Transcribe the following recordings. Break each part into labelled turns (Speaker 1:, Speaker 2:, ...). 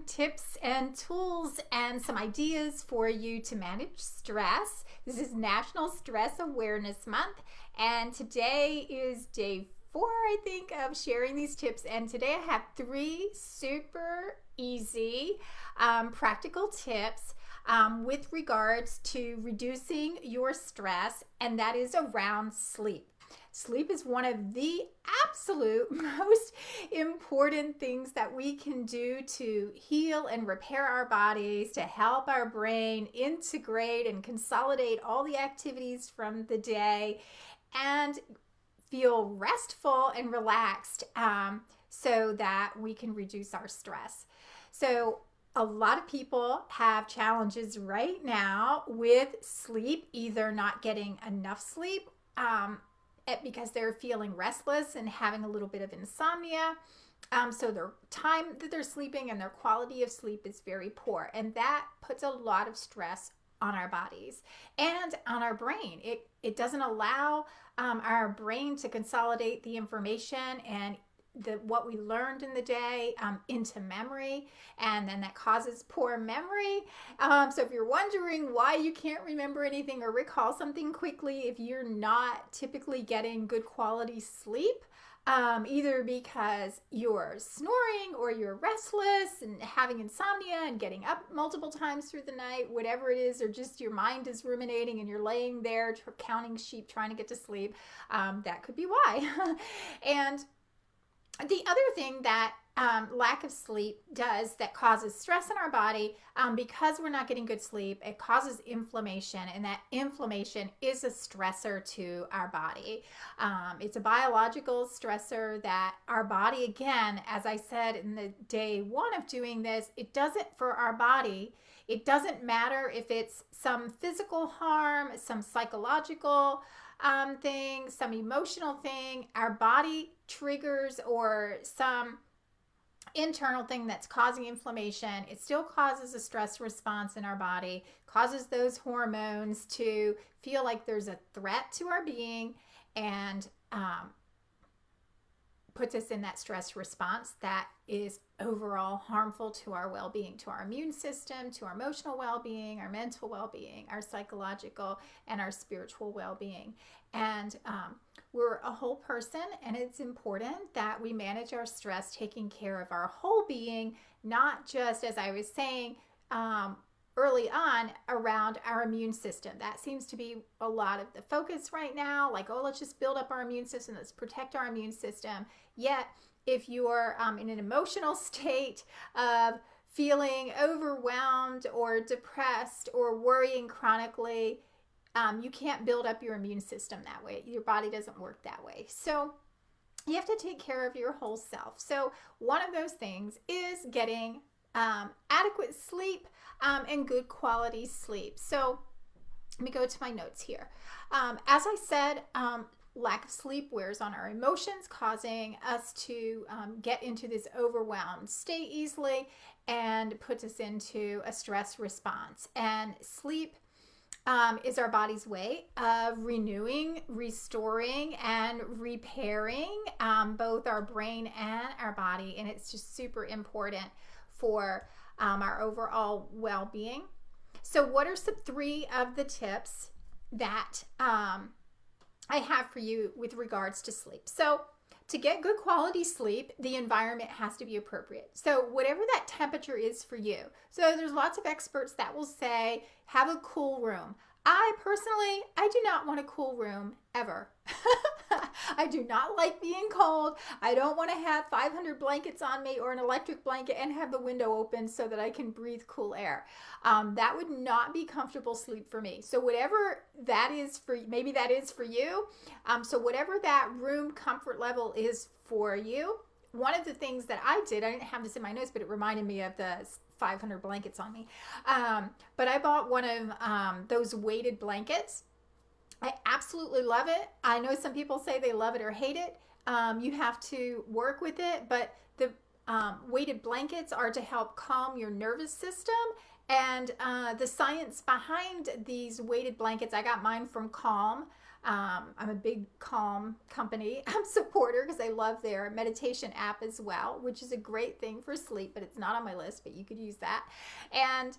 Speaker 1: tips and tools and some ideas for you to manage stress. This is National Stress Awareness Month, and today is day 4, I think, of sharing these tips. And today I have 3 super easy, practical tips with regards to reducing your stress, and that is around sleep. Sleep is one of the absolute most important things that we can do to heal and repair our bodies, to help our brain integrate and consolidate all the activities from the day and feel restful and relaxed so that we can reduce our stress. So a lot of people have challenges right now with sleep, either not getting enough sleep because they're feeling restless and having a little bit of insomnia. So their time that they're sleeping and their quality of sleep is very poor. And that puts a lot of stress on our bodies and on our brain. It doesn't allow our brain to consolidate the information and what we learned in the day into memory, and then that causes poor memory. So if you're wondering why you can't remember anything or recall something quickly if you're not typically getting good quality sleep, either because you're snoring or you're restless and having insomnia and getting up multiple times through the night, whatever it is, or just your mind is ruminating and you're laying there counting sheep trying to get to sleep, that could be why. And the other thing that lack of sleep does that causes stress in our body, because we're not getting good sleep, it causes inflammation, and that inflammation is a stressor to our body. It's a biological stressor that our body, again, as I said in the day 1 of doing this, it doesn't, for our body, it doesn't matter if it's some physical harm, some psychological thing, some emotional thing, our body triggers, or some internal thing that's causing inflammation, it still causes a stress response in our body, causes those hormones to feel like there's a threat to our being, and puts us in that stress response that is overall harmful to our well-being, to our immune system, to our emotional well-being, our mental well-being, our psychological and our spiritual well-being. And we're a whole person, and it's important that we manage our stress, taking care of our whole being, not just, as I was saying early on, around our immune system. That seems to be a lot of the focus right now, like, oh, let's just build up our immune system, let's protect our immune system. Yet, if you're in an emotional state of feeling overwhelmed or depressed or worrying chronically, you can't build up your immune system that way. Your body doesn't work that way. So you have to take care of your whole self. So one of those things is getting adequate sleep and good quality sleep. So let me go to my notes here. As I said, lack of sleep wears on our emotions, causing us to get into this overwhelmed state easily, and puts us into a stress response. And sleep is our body's way of renewing, restoring, and repairing both our brain and our body. And it's just super important for our overall well-being. So what are some 3 of the tips that I have for you with regards to sleep? So to get good quality sleep, the environment has to be appropriate. So whatever that temperature is for you. So there's lots of experts that will say, have a cool room. I personally do not want a cool room ever. I do not like being cold. I don't want to have 500 blankets on me or an electric blanket and have the window open so that I can breathe cool air. That would not be comfortable sleep for me. So whatever that is for, maybe that is for you. So whatever that room comfort level is for you. One of the things that I did, I didn't have this in my notes, but it reminded me of the 500 blankets on me. But I bought one of those weighted blankets. I absolutely love it. I know some people say they love it or hate it. You have to work with it, but the weighted blankets are to help calm your nervous system. And the science behind these weighted blankets, I got mine from Calm. I'm a big Calm company supporter because I love their meditation app as well, which is a great thing for sleep, but it's not on my list, but you could use that. And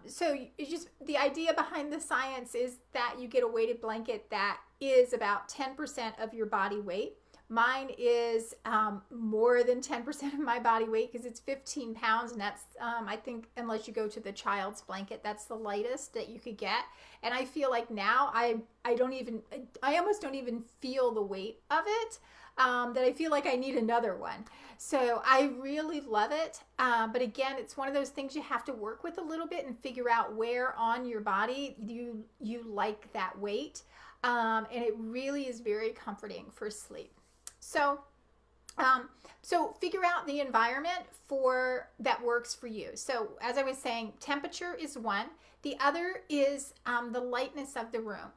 Speaker 1: so it's just the idea behind the science is that you get a weighted blanket that is about 10% of your body weight. Mine is more than 10% of my body weight because it's 15 pounds. And that's, I think, unless you go to the child's blanket, that's the lightest that you could get. And I feel like now I almost don't even feel the weight of it, that I feel like I need another one. So I really love it. But again, it's one of those things you have to work with a little bit and figure out where on your body you like that weight. And it really is very comforting for sleep. So, so figure out the environment that works for you. So as I was saying, temperature is one. The other is the lightness of the room.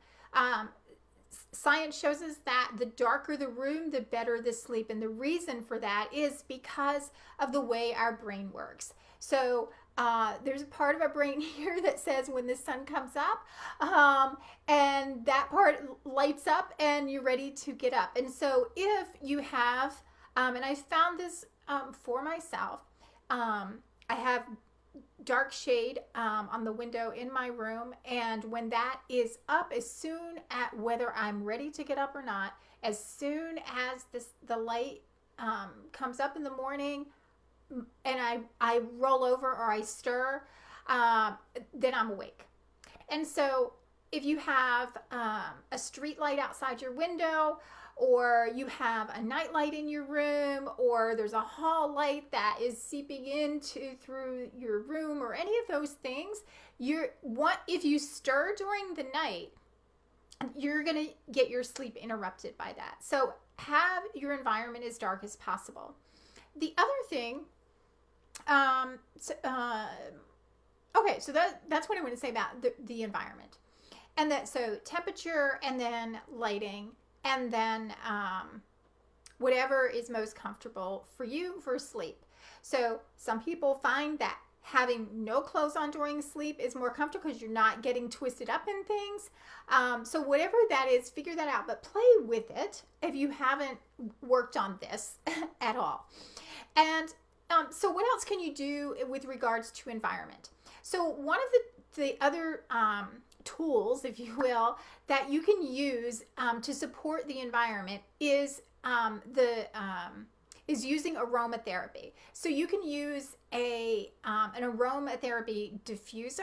Speaker 1: Science shows us that the darker the room, the better the sleep. And the reason for that is because of the way our brain works. So there's a part of our brain here that says when the sun comes up, and that part lights up and you're ready to get up. And so if you have, and I found this for myself, I have dark shade on the window in my room, and when that is up, as soon as whether I'm ready to get up or not, as soon as the light comes up in the morning, and I roll over or I stir, then I'm awake. And so if you have a street light outside your window, or you have a night light in your room, or there's a hall light that is seeping through your room, or any of those things, if you stir during the night, you're going to get your sleep interrupted by that. So have your environment as dark as possible. The other thing, so that's what I want to say about the environment. And so temperature, and then lighting, and then whatever is most comfortable for you for sleep. So some people find that having no clothes on during sleep is more comfortable because you're not getting twisted up in things. So whatever that is, figure that out, but play with it if you haven't worked on this at all. And so what else can you do with regards to environment? So one of the other tools, if you will, that you can use to support the environment is using aromatherapy. So you can use an aromatherapy diffuser,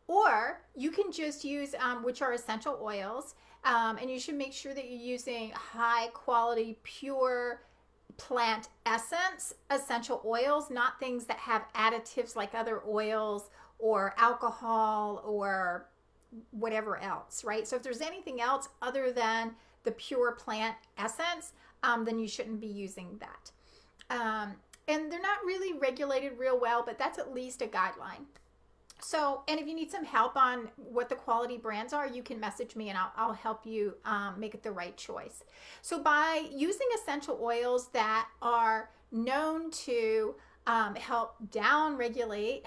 Speaker 1: or you can just use which are essential oils, and you should make sure that you're using high quality, pure plant essence essential oils, not things that have additives like other oils or alcohol or whatever else, right? So if there's anything else other than the pure plant essence, then you shouldn't be using that. And they're not really regulated real well, but that's at least a guideline. So, and if you need some help on what the quality brands are, you can message me and I'll help you make it the right choice. So by using essential oils that are known to help down-regulate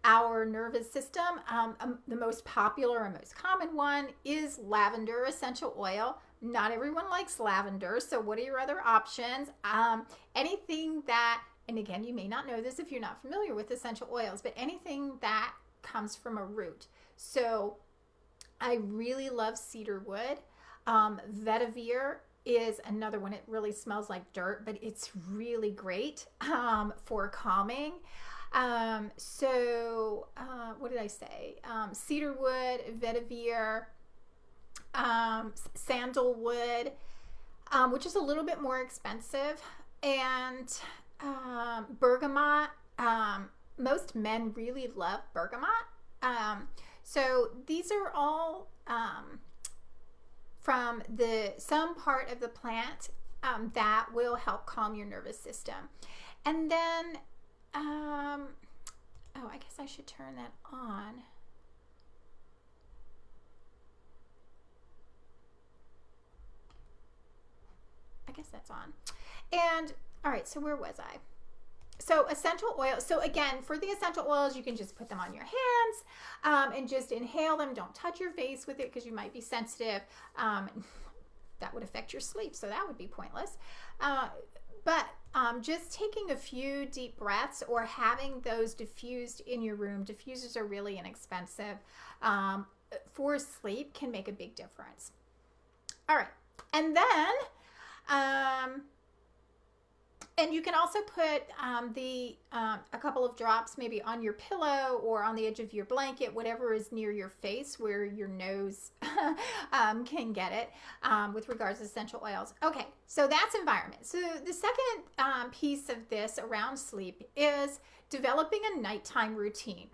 Speaker 1: our nervous system, the most popular and most common one is lavender essential oil. Not everyone likes lavender, so what are your other options? Anything that, and again, you may not know this if you're not familiar with essential oils, but anything that comes from a root. So I really love cedarwood. Vetiver is another one. It really smells like dirt, but it's really great for calming. What did I say? Cedarwood, vetiver, sandalwood, which is a little bit more expensive, and bergamot. Most men really love bergamot. So these are all from some part of the plant that will help calm your nervous system. And then, I guess I should turn that on. I guess that's on. And all right, so where was I? So essential oil. So again, for the essential oils, you can just put them on your hands and just inhale them. Don't touch your face with it because you might be sensitive. That would affect your sleep, so that would be pointless. But just taking a few deep breaths or having those diffused in your room. Diffusers are really inexpensive. For sleep can make a big difference. All right, and then and you can also put a couple of drops maybe on your pillow or on the edge of your blanket, whatever is near your face where your nose can get it with regards to essential oils. Okay, so that's environment. So the second piece of this around sleep is developing a nighttime routine.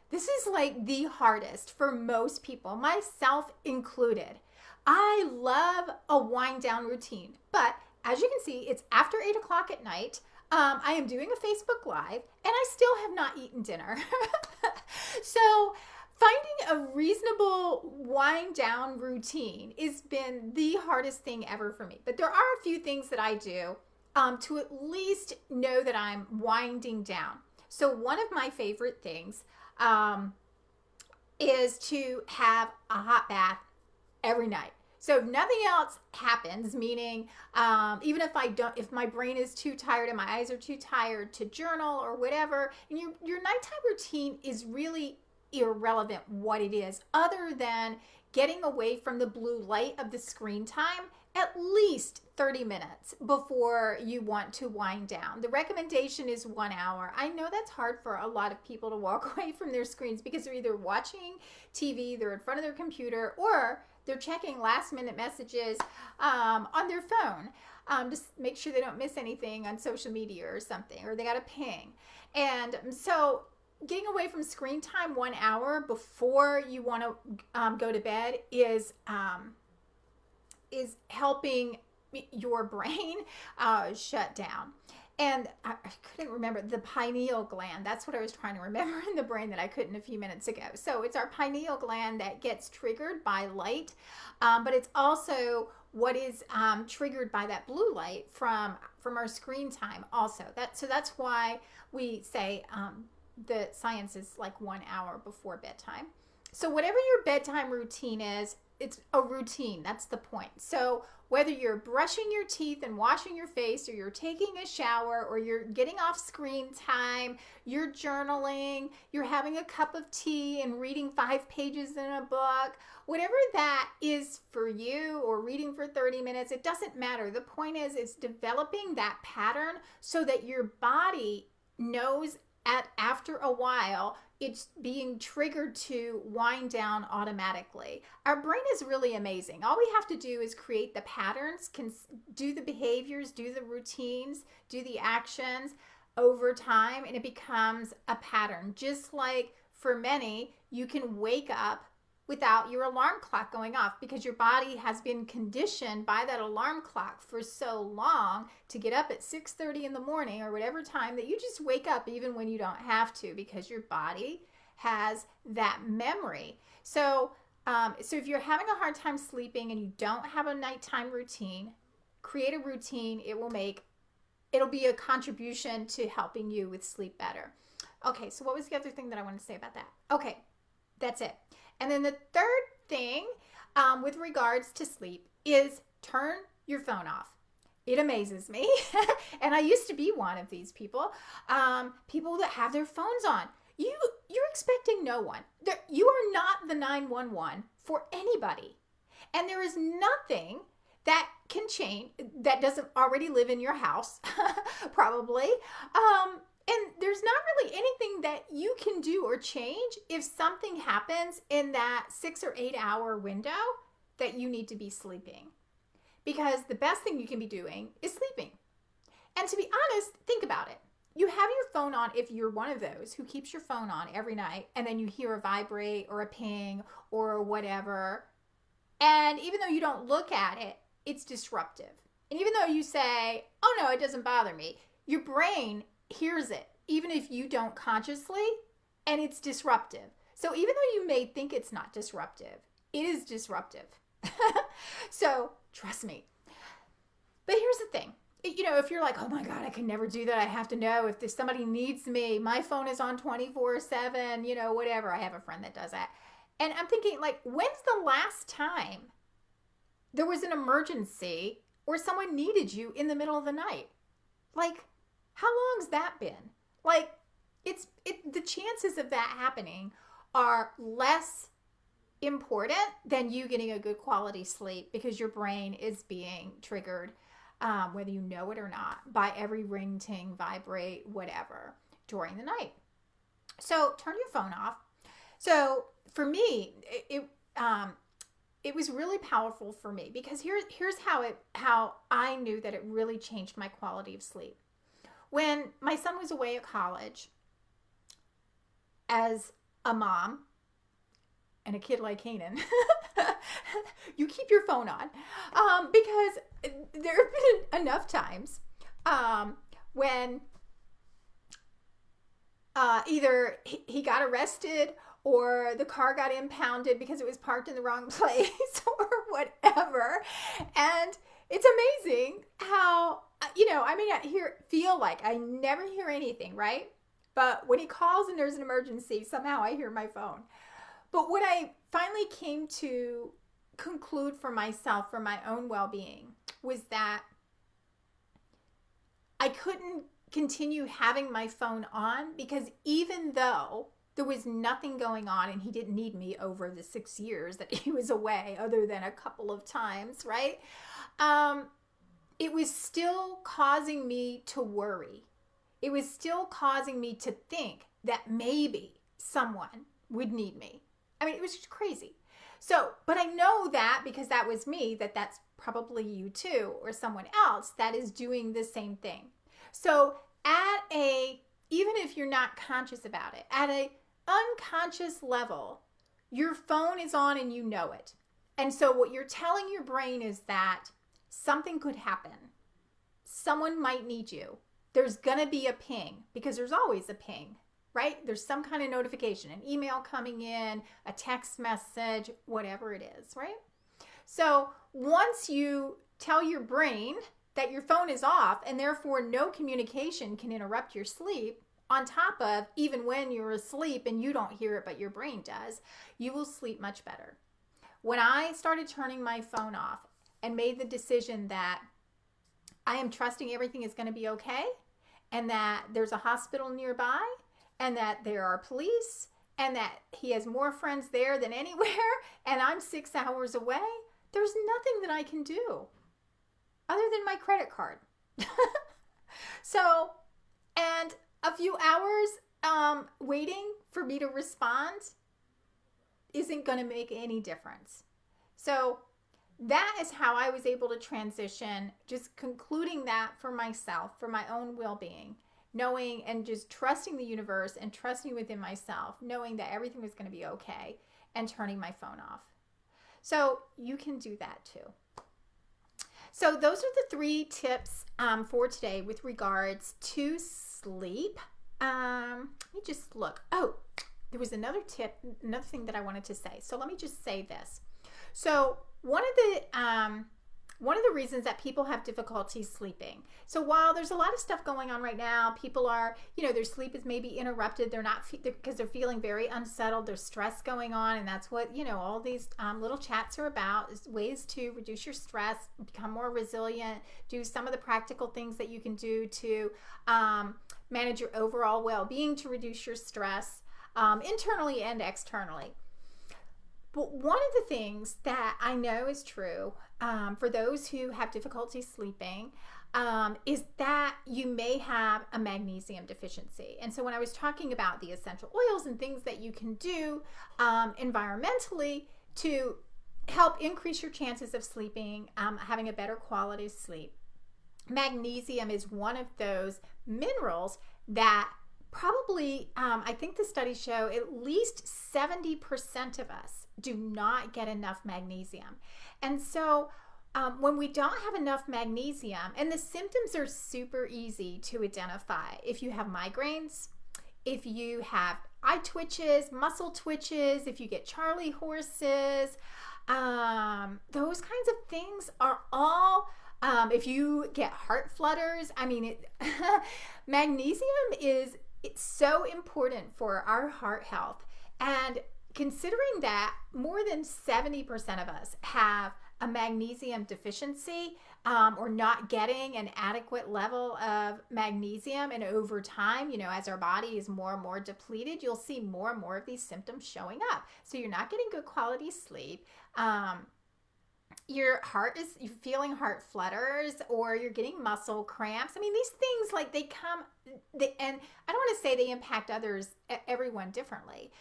Speaker 1: This is like the hardest for most people, myself included. I love a wind down routine, but as you can see, it's after 8 o'clock at night. I am doing a Facebook Live, and I still have not eaten dinner. So finding a reasonable wind down routine has been the hardest thing ever for me. But there are a few things that I do to at least know that I'm winding down. So one of my favorite things is to have a hot bath every night. So nothing else happens, meaning even if my brain is too tired and my eyes are too tired to journal or whatever, and your nighttime routine is really irrelevant what it is, other than getting away from the blue light of the screen time at least 30 minutes before you want to wind down. The recommendation is 1 hour. I know that's hard for a lot of people to walk away from their screens because they're either watching TV, they're in front of their computer, or they're checking last minute messages on their phone. Just make sure they don't miss anything on social media or something, or they got a ping. And so getting away from screen time 1 hour before you want to go to bed is helping your brain shut down. And I couldn't remember the pineal gland. That's what I was trying to remember in the brain that I couldn't a few minutes ago. So it's our pineal gland that gets triggered by light, but it's also what is triggered by that blue light from our screen time also. So that's why we say the science is like 1 hour before bedtime. So whatever your bedtime routine is, it's a routine. That's the point. So whether you're brushing your teeth and washing your face, or you're taking a shower, or you're getting off screen time, you're journaling, you're having a cup of tea and reading 5 pages in a book, whatever that is for you, or reading for 30 minutes, it doesn't matter. The point is, it's developing that pattern so that your body knows after a while it's being triggered to wind down automatically. Our brain is really amazing. All we have to do is create the patterns, do the behaviors, do the routines, do the actions over time, and it becomes a pattern. Just like for many, you can wake up without your alarm clock going off because your body has been conditioned by that alarm clock for so long to get up at 6:30 in the morning or whatever time that you just wake up even when you don't have to, because your body has that memory. So if you're having a hard time sleeping and you don't have a nighttime routine, create a routine. It'll be a contribution to helping you with sleep better. Okay, so what was the other thing that I wanted to say about that? Okay, that's it. And then the third thing with regards to sleep is turn your phone off. It amazes me. And I used to be one of these people that have their phones on. You're expecting no one. You are not the 911 for anybody. And there is nothing that can change that doesn't already live in your house, probably. And there's not really anything that you can do or change if something happens in that 6 or 8 hour window that you need to be sleeping. Because the best thing you can be doing is sleeping. And to be honest, think about it. You have your phone on, if you're one of those who keeps your phone on every night and then you hear a vibrate or a ping or whatever. And even though you don't look at it, it's disruptive. And even though you say, oh no, it doesn't bother me, your brain hears it, even if you don't consciously, and it's disruptive. So even though you may think it's not disruptive, it is disruptive. So trust me. But here's the thing. if you're like, oh my God, I can never do that. I have to know if somebody needs me. My phone is on 24/7, whatever. I have a friend that does that. And I'm thinking, like, when's the last time there was an emergency or someone needed you in the middle of the night? Like, how long's that been? Like, the chances of that happening are less important than you getting a good quality sleep, because your brain is being triggered, whether you know it or not, by every ring, ting, vibrate, whatever, during the night. So turn your phone off. So for me, it was really powerful for me, because here's how I knew that it really changed my quality of sleep. When my son was away at college, as a mom and a kid like Canaan, you keep your phone on, because there have been enough times when either he got arrested or the car got impounded because it was parked in the wrong place or whatever. And it's amazing how, I may not feel like I never hear anything, right? But when he calls and there's an emergency, somehow I hear my phone. But what I finally came to conclude for myself, for my own well-being, was that I couldn't continue having my phone on, because even though there was nothing going on and he didn't need me over the 6 years that he was away, other than a couple of times, right? It was still causing me to worry. It was still causing me to think that maybe someone would need me. I mean, it was just crazy. So, but I know that because that was me, that's probably you too, or someone else that is doing the same thing. So even if you're not conscious about it, at a unconscious level, your phone is on and you know it. And so what you're telling your brain is that something could happen. Someone might need you. There's going to be a ping, because there's always a ping, right? There's some kind of notification, an email coming in, a text message, whatever it is, right? So once you tell your brain that your phone is off and therefore no communication can interrupt your sleep, on top of even when you're asleep and you don't hear it but your brain does, you will sleep much better. When I started turning my phone off and made the decision that I am trusting everything is going to be okay, and that there's a hospital nearby, and that there are police, and that he has more friends there than anywhere, and I'm 6 hours away, there's nothing that I can do other than my credit card. So, and a few hours waiting for me to respond isn't going to make any difference. So that is how I was able to transition, just concluding that for myself, for my own well-being, knowing and just trusting the universe and trusting within myself, knowing that everything was going to be okay, and turning my phone off. So you can do that too. So those are the 3 tips for today with regards to sleep. Let me just look. Oh, there was another tip, another thing that I wanted to say. So let me just say this. So one of the reasons that people have difficulty sleeping. So while there's a lot of stuff going on right now, people are, their sleep is maybe interrupted. They're not, because they're feeling very unsettled. There's stress going on. And that's what, all these little chats are about, is ways to reduce your stress, become more resilient, do some of the practical things that you can do to manage your overall well-being, to reduce your stress internally and externally. But one of the things that I know is true for those who have difficulty sleeping is that you may have a magnesium deficiency. And so when I was talking about the essential oils and things that you can do environmentally to help increase your chances of sleeping, having a better quality of sleep, magnesium is one of those minerals that probably, I think the studies show at least 70% of us do not get enough magnesium. And so when we don't have enough magnesium, and the symptoms are super easy to identify. If you have migraines, if you have eye twitches, muscle twitches, if you get Charlie horses, those kinds of things are all If you get heart flutters, I mean, magnesium it's so important for our heart health. And considering that more than 70% of us have a magnesium deficiency, or not getting an adequate level of magnesium, and over time, as our body is more and more depleted, you'll see more and more of these symptoms showing up. So you're not getting good quality sleep. You're feeling heart flutters, or you're getting muscle cramps. I mean, these things, like, and I don't want to say they impact everyone differently,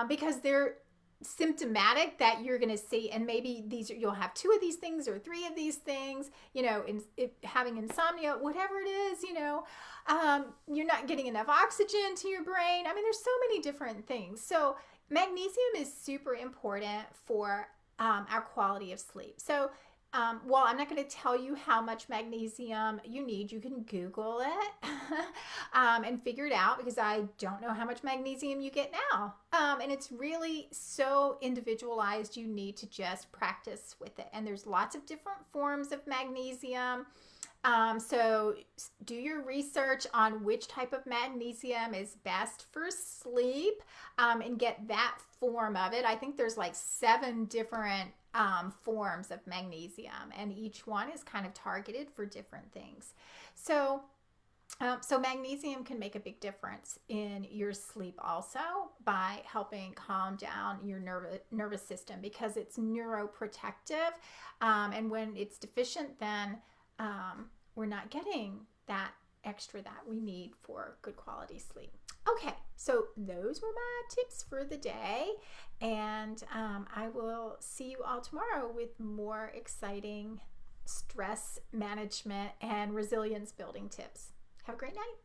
Speaker 1: because they're symptomatic that you're going to see, and maybe you'll have 2 of these things or 3 of these things, having insomnia, whatever it is, you're not getting enough oxygen to your brain. I mean, there's so many different things. So magnesium is super important for our quality of sleep. So well, I'm not going to tell you how much magnesium you need. You can Google it and figure it out, because I don't know how much magnesium you get now. And it's really so individualized. You need to just practice with it. And there's lots of different forms of magnesium. So do your research on which type of magnesium is best for sleep, and get that form of it. I think there's like 7 different forms of magnesium, and each one is kind of targeted for different things. So magnesium can make a big difference in your sleep also, by helping calm down your nervous system, because it's neuroprotective. And when it's deficient, then we're not getting that extra that we need for good quality sleep. Okay, so those were my tips for the day, and I will see you all tomorrow with more exciting stress management and resilience building tips. Have a great night.